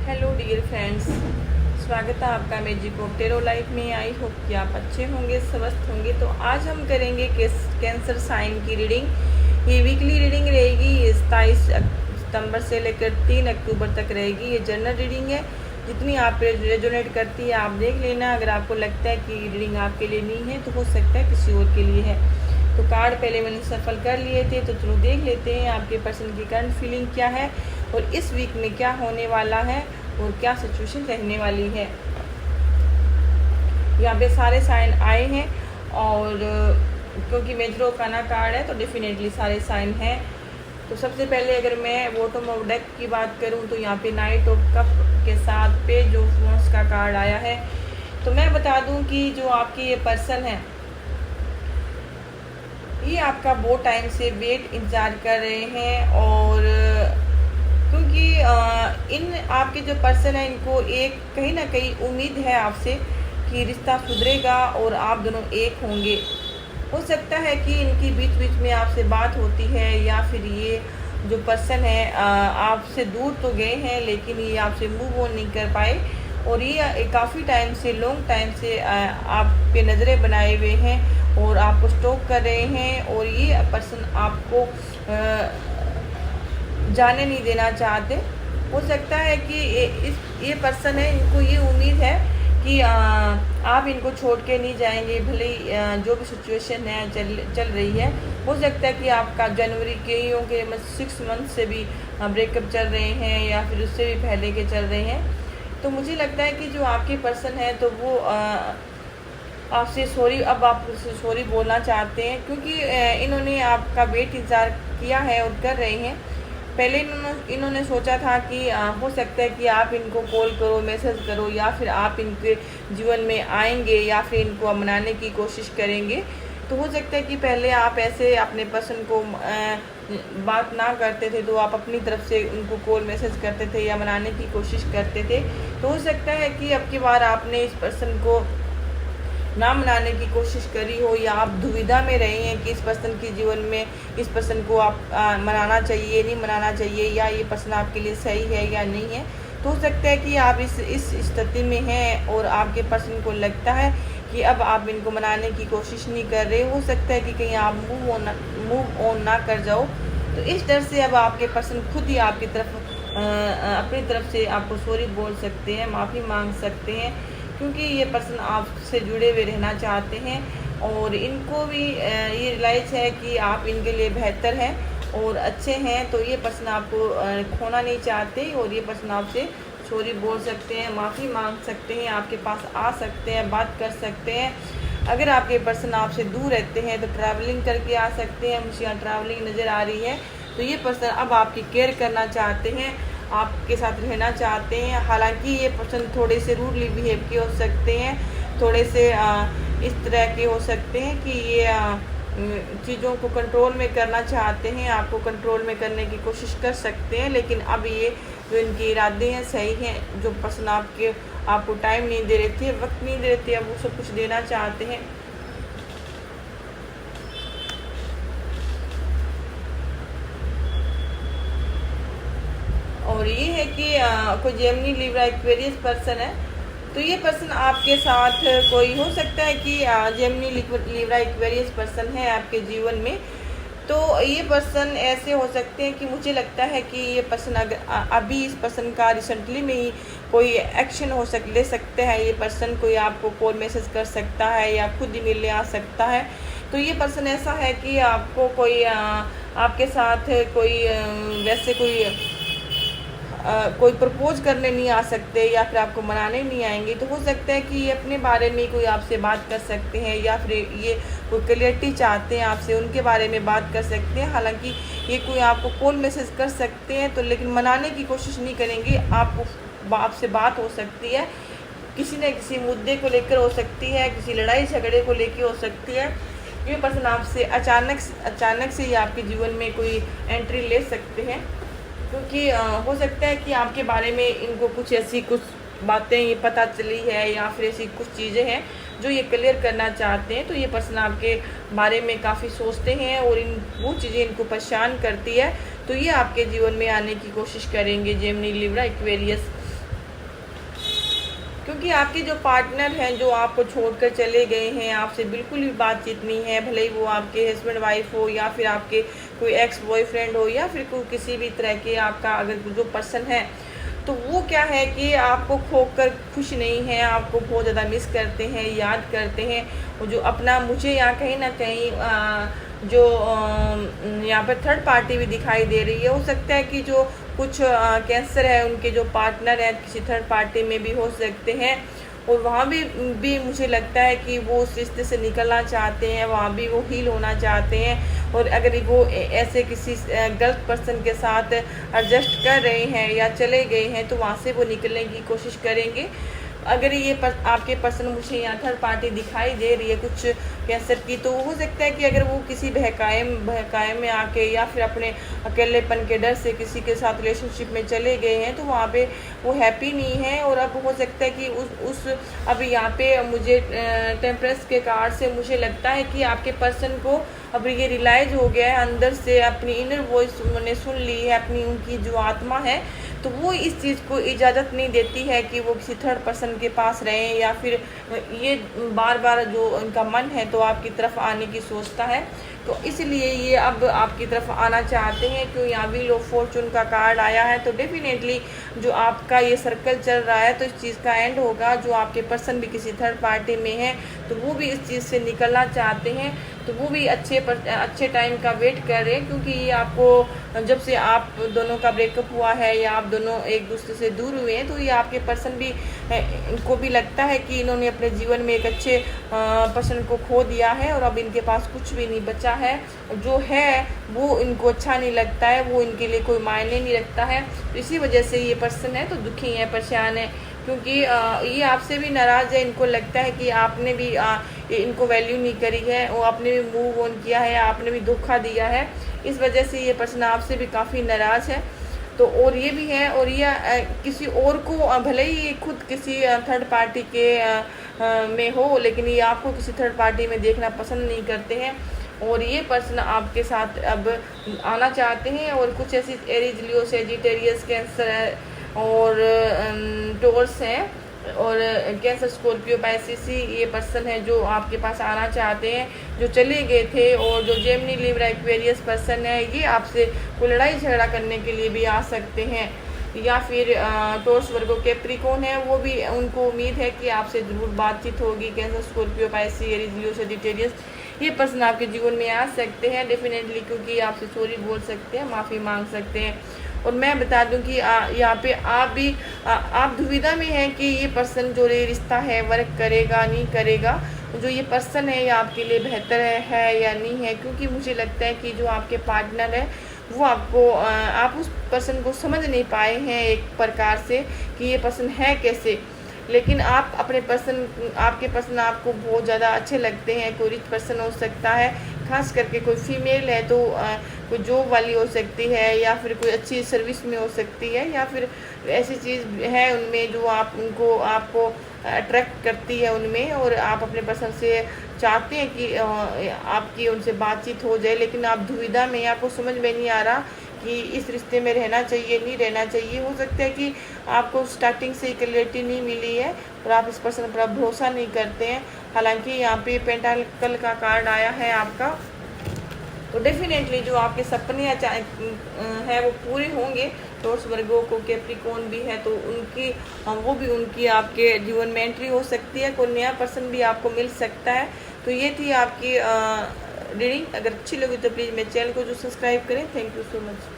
Hello dear friends, स्वागत है आपका मैजिक ऑफ टेरो लाइफ में। आई होप कि आप अच्छे होंगे, स्वस्थ होंगे। तो आज हम करेंगे कैंसर साइन की रीडिंग। ये वीकली रीडिंग रहेगी। ये 27 सितंबर से लेकर 3 अक्टूबर तक रहेगी। ये जनरल रीडिंग है। जितनी आप रेजोनेट करती है आप देख लेना। अगर आपको लगता है कि रीडिंग आपके लिए नहीं है तो हो सकता है किसी और के लिए है। तो कार्ड पहले मैंने सफल कर लिए थे, तो चलो देख लेते हैं आपके पर्सन की करंट फीलिंग क्या है और इस वीक में क्या होने वाला है और क्या सिचुएशन रहने वाली है। यहाँ पे सारे साइन आए हैं और क्योंकि मेजर ओकाना कार्ड है तो डेफिनेटली सारे साइन हैं। तो सबसे पहले अगर मैं बॉटम ऑफ डेक की बात करूँ तो यहाँ पे नाइट ऑफ कप के साथ पेज ऑफ वांड्स का कार्ड आया है। तो मैं बता दूं कि जो आपकी ये पर्सन है ये आपका बहुत टाइम से वेट इंतजार कर रहे हैं और क्योंकि इन आपके जो पर्सन है इनको एक कहीं ना कहीं उम्मीद है आपसे कि रिश्ता सुधरेगा और आप दोनों एक होंगे। हो सकता है कि इनकी बीच बीच में आपसे बात होती है या फिर ये जो पर्सन है आपसे दूर तो गए हैं लेकिन ये आपसे मूव ऑन नहीं कर पाए और ये काफ़ी टाइम से लॉन्ग टाइम से आप पे नज़रें बनाए हुए हैं और आपको स्टॉक कर रहे हैं और ये पर्सन आपको जाने नहीं देना चाहते। हो सकता है कि ये पर्सन है इनको ये उम्मीद है कि आप इनको छोड़ के नहीं जाएंगे, भले ही जो भी सिचुएशन है चल रही है। हो सकता है कि आपका जनवरी के 6 मंथ से भी ब्रेकअप चल रहे हैं या फिर उससे भी पहले के चल रहे हैं। तो मुझे लगता है कि जो आपके पर्सन है तो वो आपसे सॉरी, अब आप सॉरी बोलना चाहते हैं क्योंकि इन्होंने आपका वेट इंतज़ार किया है और कर रहे हैं। पहले इन्होंने सोचा था कि हो सकता है कि आप इनको कॉल करो, मैसेज करो या फिर आप इनके जीवन में आएंगे या फिर इनको मनाने की कोशिश करेंगे। तो हो सकता है कि पहले आप ऐसे अपने पर्सन को बात ना करते थे तो आप अपनी तरफ से उनको कॉल मैसेज करते थे या मनाने की कोशिश करते थे। तो हो सकता है कि अब की बार आपने इस पर्सन को ना मनाने की कोशिश करी हो या आप दुविधा में रहे हैं कि इस पर्सन के जीवन में इस पर्सन को आप मनाना चाहिए नहीं मनाना चाहिए या ये पर्सन आपके लिए सही है या नहीं है। तो हो सकता है कि आप इस स्थिति में हैं और आपके पर्सन को लगता है कि अब आप इनको मनाने की कोशिश नहीं कर रहे। हो सकता है कि कहीं आप मूव ऑन ना कर जाओ। तो इस डर से अब आपके पर्सन खुद ही आपकी तरफ अपनी तरफ से आपको सॉरी बोल सकते हैं, माफ़ी मांग सकते हैं क्योंकि ये पर्सन आपसे जुड़े हुए रहना चाहते हैं और इनको भी ये रियलाइज़ है कि आप इनके लिए बेहतर हैं और अच्छे हैं। तो ये पर्सन आपको खोना नहीं चाहते और ये पर्सन आपसे सॉरी बोल सकते हैं, माफ़ी मांग सकते हैं, आपके पास आ सकते हैं, बात कर सकते हैं। अगर आपके पर्सन आपसे दूर रहते हैं तो ट्रैवलिंग करके आ सकते हैं। मुझे यहाँ ट्रैवलिंग नज़र आ रही है। तो ये पर्सन अब आपकी केयर करना चाहते हैं, आपके साथ रहना चाहते हैं। हालांकि ये पर्सन थोड़े से रूडली बिहेव के हो सकते हैं, थोड़े से इस तरह के हो सकते हैं कि ये चीज़ों को कंट्रोल में करना चाहते हैं, आपको कंट्रोल में करने की कोशिश कर सकते हैं। लेकिन अब ये जो इनके इरादे हैं सही हैं। जो पर्सन आपको टाइम नहीं दे रहे थे, वक्त नहीं दे रहे थे, अब वो सब कुछ देना चाहते हैं। और ये है कि कोई जेमिनी लिब्रा एक्वेरियस पर्सन है तो ये पर्सन आपके साथ कोई हो सकता है कि जेमिनी लिब्रा एक्वेरियस पर्सन है आपके जीवन में। तो ये पर्सन ऐसे हो सकते हैं कि मुझे लगता है कि ये पर्सन अगर अभी इस पर्सन का रिसेंटली में ही कोई एक्शन ले सकते हैं। ये पर्सन कोई आपको कॉल मैसेज कर सकता है या खुद ही मिलने आ सकता है। तो ये पर्सन ऐसा है कि आपको कोई आपके साथ कोई वैसे कोई प्रपोज करने नहीं आ सकते या फिर आपको मनाने नहीं आएंगे। तो हो सकता है कि ये अपने बारे में कोई आपसे बात कर सकते हैं या फिर ये कोई क्लियरिटी चाहते हैं आपसे, उनके बारे में बात कर सकते हैं। हालांकि ये कोई आपको कॉल मैसेज कर सकते हैं तो लेकिन मनाने की कोशिश नहीं करेंगे। आपसे बात हो सकती है, किसी न किसी मुद्दे को लेकर हो सकती है, किसी लड़ाई झगड़े को लेकर हो सकती है। ये पर्सन आपसे अचानक से ही आपके जीवन में कोई एंट्री ले सकते हैं क्योंकि हो सकता है कि आपके बारे में इनको कुछ बातें ये पता चली है या फिर ऐसी कुछ चीज़ें हैं जो ये क्लियर करना चाहते हैं। तो ये पर्सन आपके बारे में काफ़ी सोचते हैं और वो चीज़ें इनको परेशान करती है। तो ये आपके जीवन में आने की कोशिश करेंगे जेमिनी लिब्रा एक्वेरियस। क्योंकि आपके जो पार्टनर हैं जो आपको छोड़कर चले गए हैं, आपसे बिल्कुल भी बातचीत नहीं है, भले ही वो आपके हस्बैंड वाइफ हो या फिर आपके कोई एक्स बॉयफ्रेंड हो या फिर कोई किसी भी तरह के आपका अगर जो पर्सन है, तो वो क्या है कि आपको खोकर खुश नहीं है, आपको बहुत ज़्यादा मिस करते हैं, याद करते हैं। वो जो अपना मुझे यहाँ कहीं ना कहीं जो यहाँ पर थर्ड पार्टी भी दिखाई दे रही है। हो सकता है कि जो कुछ कैंसर है उनके जो पार्टनर है किसी थर्ड पार्टी में भी हो सकते हैं, और वहाँ भी मुझे लगता है कि वो उस रिश्ते से निकलना चाहते हैं, वहाँ भी वो हील होना चाहते हैं। और अगर वो ऐसे किसी गलत पर्सन के साथ एडजस्ट कर रहे हैं या चले गए हैं, तो वहाँ से वो निकलने की कोशिश करेंगे। अगर ये आपके पर्सन मुझे यहाँ थर्ड पार्टी दिखाई दे रही है कुछ कैंसर की, तो हो सकता है कि अगर वो किसी बहकाए में आके या फिर अपने अकेलेपन के डर से किसी के साथ रिलेशनशिप में चले गए हैं, तो वहाँ पे वो हैप्पी नहीं है। और अब हो सकता है कि उस अब यहाँ पे मुझे टेम्परेंस के कार्ड से मुझे लगता है कि आपके पर्सन को अब ये रियलाइज हो गया है अंदर से, अपनी इनर वॉइस उन्होंने सुन ली है, अपनी उनकी जो आत्मा है, तो वो इस चीज़ को इजाज़त नहीं देती है कि वो किसी थर्ड पर्सन के पास रहें, या फिर ये बार बार जो उनका मन है तो आपकी तरफ आने की सोचता है। तो इसलिए ये अब आपकी तरफ आना चाहते हैं। क्यों यहाँ व्हील ऑफ फॉर्चून का कार्ड आया है, तो डेफिनेटली जो आपका ये सर्कल चल रहा है तो इस चीज़ का एंड होगा। जो आपके पर्सन भी किसी थर्ड पार्टी में है तो वो भी इस चीज़ से निकलना चाहते हैं, तो वो भी अच्छे टाइम का वेट कर रहे हैं। क्योंकि ये आपको जब से आप दोनों का ब्रेकअप हुआ है या आप दोनों एक दूसरे से दूर हुए हैं, तो ये आपके पर्सन भी इनको भी लगता है कि इन्होंने अपने जीवन में एक अच्छे पर्सन को खो दिया है और अब इनके पास कुछ भी नहीं बचा है, जो है वो इनको अच्छा नहीं लगता है, वो इनके लिए कोई मायने नहीं रखता है। तो इसी वजह से ये पर्सन है तो दुखी है, परेशान है, क्योंकि ये आपसे भी नाराज़ है। इनको लगता है कि आपने भी इनको वैल्यू नहीं करी है, और आपने भी मूव ऑन किया है, आपने भी धोखा दिया है। इस वजह से ये पर्सन आपसे भी काफ़ी नाराज़ है। तो और ये भी है, और ये किसी और को भले ही खुद किसी थर्ड पार्टी के में हो, लेकिन ये आपको किसी थर्ड पार्टी में देखना पसंद नहीं करते हैं। और ये पर्सन आपके साथ अब आना चाहते हैं। और कुछ ऐसी एरीज, लियो, सेजिटेरियस, कैंसर और टॉरस हैं, और कैंसर, स्कॉर्पियो, पाइसिस, ये पर्सन है जो आपके पास आना चाहते हैं, जो चले गए थे। और जो जेमिनी, लिब्रा, एक्वेरियस पर्सन है, ये आपसे कोई लड़ाई झगड़ा करने के लिए भी आ सकते हैं। या फिर टॉरस, वर्गो, कैप्रिकॉर्न है, वो भी उनको उम्मीद है कि आपसे ज़रूर बातचीत होगी। कैंसर, स्कॉर्पियो, पाइसिस, एरीज, लियो, सेजिटेरियस, ये पर्सन आपके जीवन में आ सकते हैं डेफिनेटली, क्योंकि आपसे सॉरी बोल सकते हैं, माफ़ी मांग सकते हैं। और मैं बता दूं कि यहाँ पे आप दुविधा में हैं कि ये पर्सन जो ये रिश्ता है वर्क करेगा नहीं करेगा, जो ये पर्सन है ये आपके लिए बेहतर है या नहीं है। क्योंकि मुझे लगता है कि जो आपके पार्टनर है वो आपको आप उस पर्सन को समझ नहीं पाए हैं एक प्रकार से कि ये पर्सन है कैसे। लेकिन आप अपने पर्सन, आपके पर्सन आपको बहुत ज़्यादा अच्छे लगते हैं। कोई रिच पर्सन हो सकता है, खास करके कोई फीमेल है तो कोई जॉब वाली हो सकती है, या फिर कोई अच्छी सर्विस में हो सकती है, या फिर ऐसी चीज़ है उनमें जो आपको अट्रैक्ट करती है उनमें, और आप अपने पर्सन से चाहते हैं कि आपकी उनसे बातचीत हो जाए। लेकिन आप दुविधा में, आपको समझ में नहीं आ रहा कि इस रिश्ते में रहना चाहिए नहीं रहना चाहिए। हो सकता है कि आपको स्टार्टिंग से क्लैरिटी नहीं मिली है और आप इस पर्सन पर भरोसा नहीं करते हैं। हालांकि यहाँ पे पेंटाकल का कार्ड आया है आपका, तो डेफिनेटली जो आपके सपने हैं वो पूरे होंगे। टॉरस, वर्गो को कैप्रिकॉर्न भी है, तो वो भी उनकी आपके जीवन में एंट्री हो सकती है। कोई नया पर्सन भी आपको मिल सकता है। तो ये थी आपकी रीडिंग। अगर अच्छी लगी तो प्लीज़ मेरे चैनल को जो सब्सक्राइब करें। Thank you so much.